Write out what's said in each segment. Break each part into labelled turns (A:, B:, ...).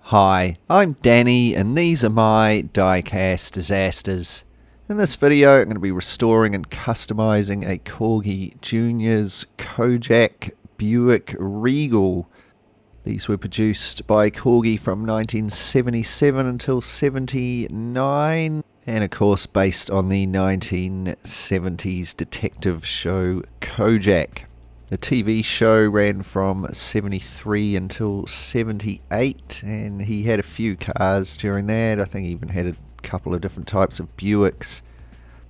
A: Hi, I'm Danny and these are my Diecast Disasters. In this video I'm going to be restoring and customizing a Corgi Junior's Kojak Buick Regal. These were produced by Corgi from 1977 until 79 and of course based on the 1970s detective show Kojak. The TV show ran from 73 until 78 and he had a few cars during that. I think he even had a couple of different types of Buicks.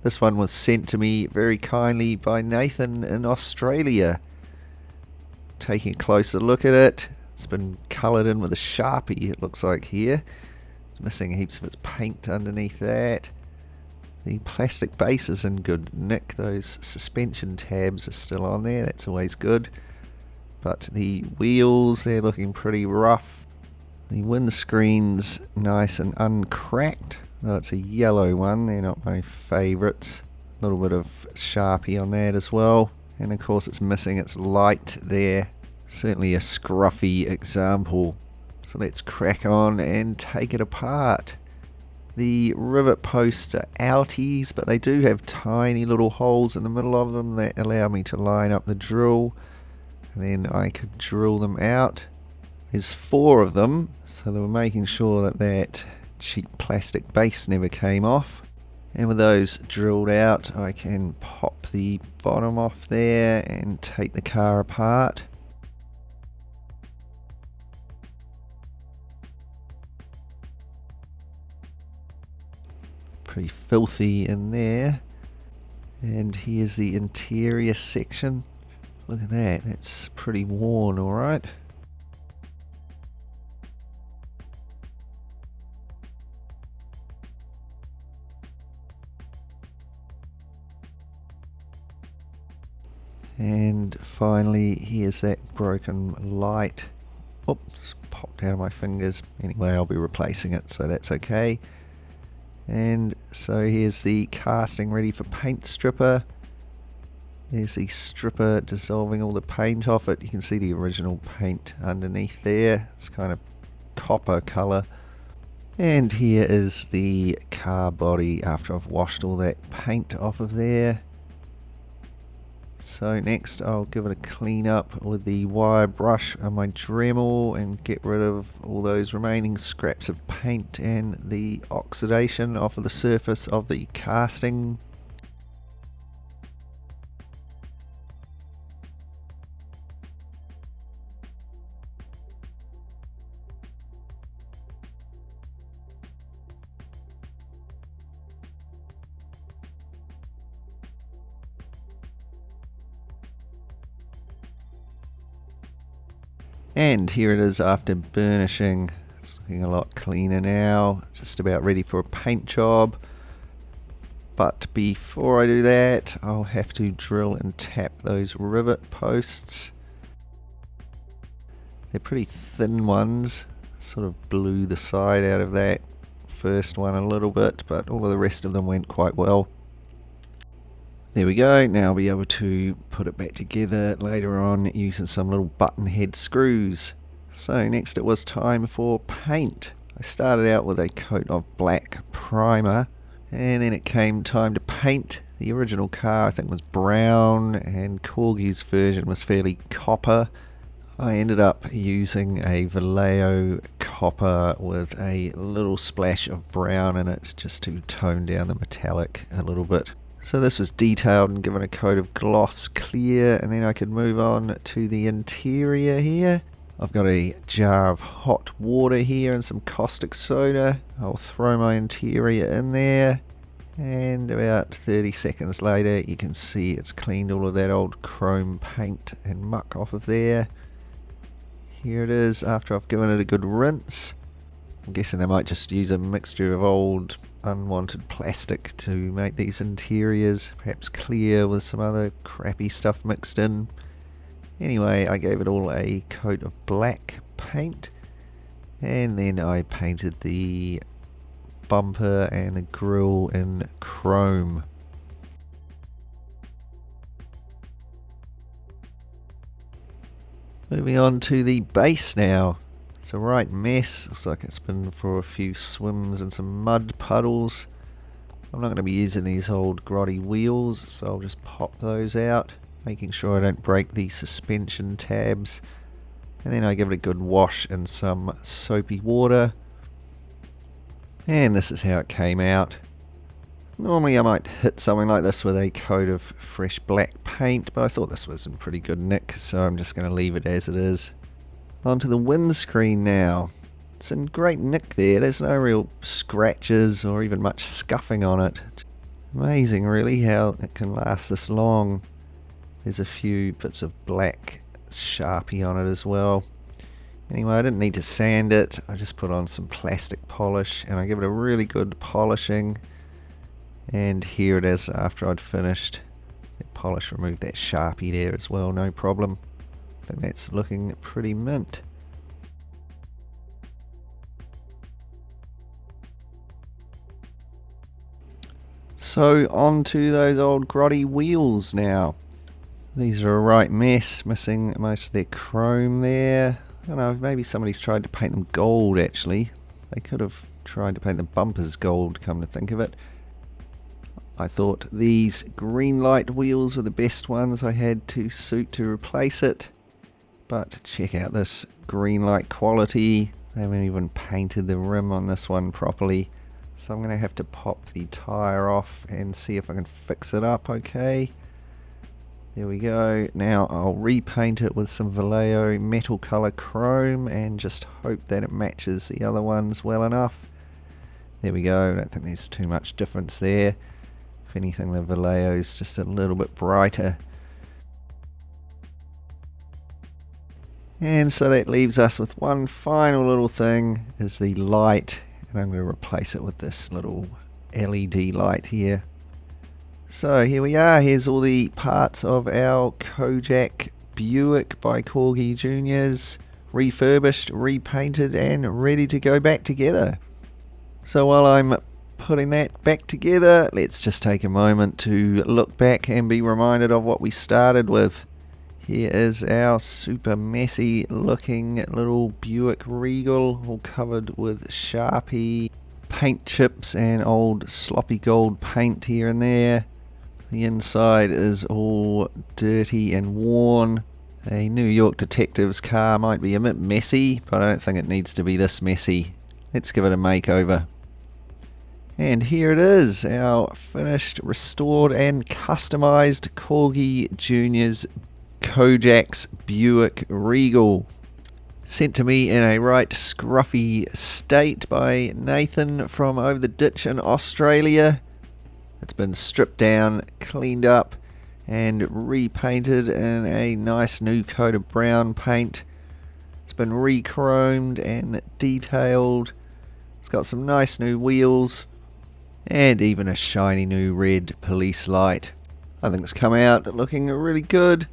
A: This one was sent to me very kindly by Nathan in Australia. Taking a closer look at it, it's been coloured in with a Sharpie it looks like here. It's missing heaps of its paint underneath that. The plastic base is in good nick, those suspension tabs are still on there, that's always good. But the wheels, they're looking pretty rough. The windscreen's nice and uncracked, though it's a yellow one, they're not my favourites. A little bit of Sharpie on that as well. And of course it's missing its light there. Certainly a scruffy example. So let's crack on and take it apart. The rivet posts are outies, but they do have tiny little holes in the middle of them that allow me to line up the drill. And then I could drill them out. There's 4 of them, so they were making sure that that cheap plastic base never came off. And with those drilled out, I can pop the bottom off there and take the car apart. Pretty filthy in there. And here's the interior section. Look at that, that's pretty worn, alright. And finally, here's that broken light. Oops, popped out of my fingers. Anyway, I'll be replacing it, so that's okay. And so here's the casting ready for paint stripper. There's the stripper dissolving all the paint off it. You can see the original paint underneath there. It's kind of copper colour. And here is the car body after I've washed all that paint off of there. So next I'll give it a clean up with the wire brush on my Dremel and get rid of all those remaining scraps of paint and the oxidation off of the surface of the casting. And here it is after burnishing. It's looking a lot cleaner now, just about ready for a paint job. But before I do that, I'll have to drill and tap those rivet posts. They're pretty thin ones, sort of blew the side out of that first one a little bit, but all of the rest of them went quite well. There we go, now I'll be able to put it back together later on using some little button head screws. So next it was time for paint. I started out with a coat of black primer and then it came time to paint. The original car I think was brown and Corgi's version was fairly copper. I ended up using a Vallejo copper with a little splash of brown in it just to tone down the metallic a little bit. So this was detailed and given a coat of gloss clear, and then I could move on to the interior here. I've got a jar of hot water here and some caustic soda. I'll throw my interior in there, and about 30 seconds later you can see it's cleaned all of that old chrome paint and muck off of there. Here it is after I've given it a good rinse. I'm guessing they might just use a mixture of old unwanted plastic to make these interiors, perhaps clear with some other crappy stuff mixed in. Anyway, I gave it all a coat of black paint and then I painted the bumper and the grille in chrome. Moving on to the base now. It's a right mess. Looks like it's been for a few swims and some mud puddles. I'm not going to be using these old grotty wheels, so I'll just pop those out, making sure I don't break the suspension tabs. And then I give it a good wash in some soapy water. And this is how it came out. Normally I might hit something like this with a coat of fresh black paint, but I thought this was in pretty good nick, so I'm just going to leave it as it is. Onto the windscreen now. It's in great nick there. There's no real scratches or even much scuffing on it. Amazing really how it can last this long. There's a few bits of black Sharpie on it as well. Anyway, I didn't need to sand it. I just put on some plastic polish and I give it a really good polishing. And here it is after I'd finished. The polish removed that Sharpie there as well, no problem. I think that's looking pretty mint. So on to those old grotty wheels now. These are a right mess, missing most of their chrome there. I don't know, maybe somebody's tried to paint them gold actually. They could have tried to paint the bumpers gold, come to think of it. I thought these green light wheels were the best ones I had to suit to replace it. But check out this green light quality. They haven't even painted the rim on this one properly. So I'm going to have to pop the tyre off and see if I can fix it up okay. There we go. Now I'll repaint it with some Vallejo metal colour chrome and just hope that it matches the other ones well enough. There we go. I don't think there's too much difference there. If anything, the Vallejo's just a little bit brighter. And so that leaves us with one final little thing, is the light, and I'm going to replace it with this little LED light here. So here we are, here's all the parts of our Kojak Buick by Corgi Juniors, refurbished, repainted and ready to go back together. So while I'm putting that back together, let's just take a moment to look back and be reminded of what we started with. Here is our super messy looking little Buick Regal, all covered with Sharpie, paint chips and old sloppy gold paint here and there. The inside is all dirty and worn. A New York detective's car might be a bit messy, but I don't think it needs to be this messy. Let's give it a makeover. And here it is, our finished, restored and customized Corgi Juniors Kojak's Buick Regal. Sent to me in a right scruffy state by Nathan from over the ditch in Australia. It's been stripped down, cleaned up and repainted in a nice new coat of brown paint. It's been re-chromed and detailed. It's got some nice new wheels and even a shiny new red police light. I think it's come out looking really good.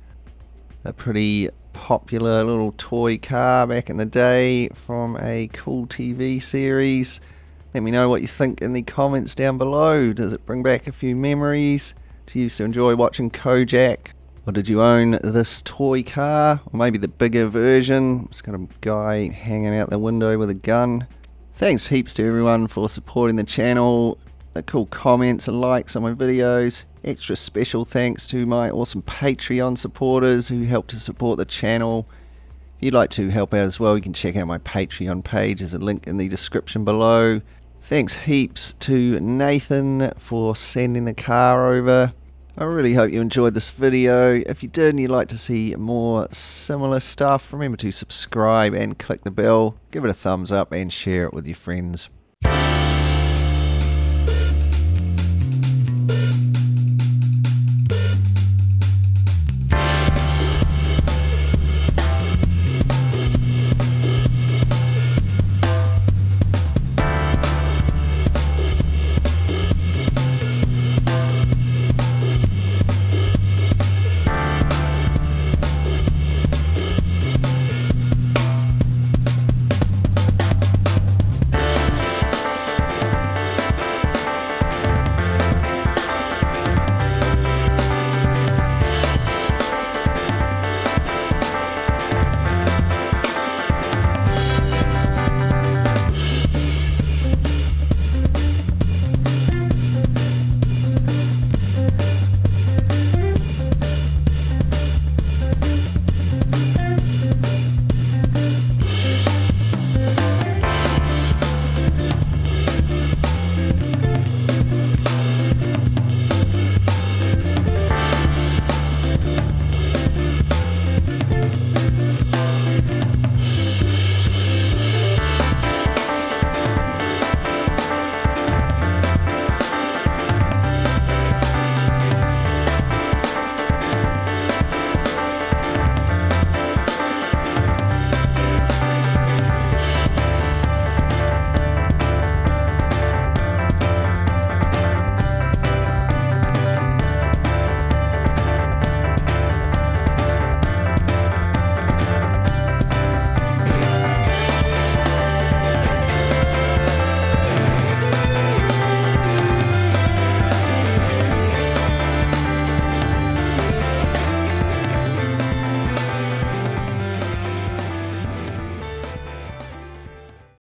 A: A pretty popular little toy car back in the day from a cool TV series. Let me know what you think in the comments down below. Does it bring back a few memories? Do you used to enjoy watching Kojak? Or did you own this toy car? Or maybe the bigger version? It's got a guy hanging out the window with a gun. Thanks heaps to everyone for supporting the channel. Cool comments and likes on my videos. Extra special thanks to my awesome Patreon supporters who help to support the channel. If you'd like to help out as well, you can check out my Patreon page. There's a link in the description below. Thanks heaps to Nathan for sending the car over. I really hope you enjoyed this video. If you did and you'd like to see more similar stuff, remember to subscribe and click the bell. Give it a thumbs up and share it with your friends.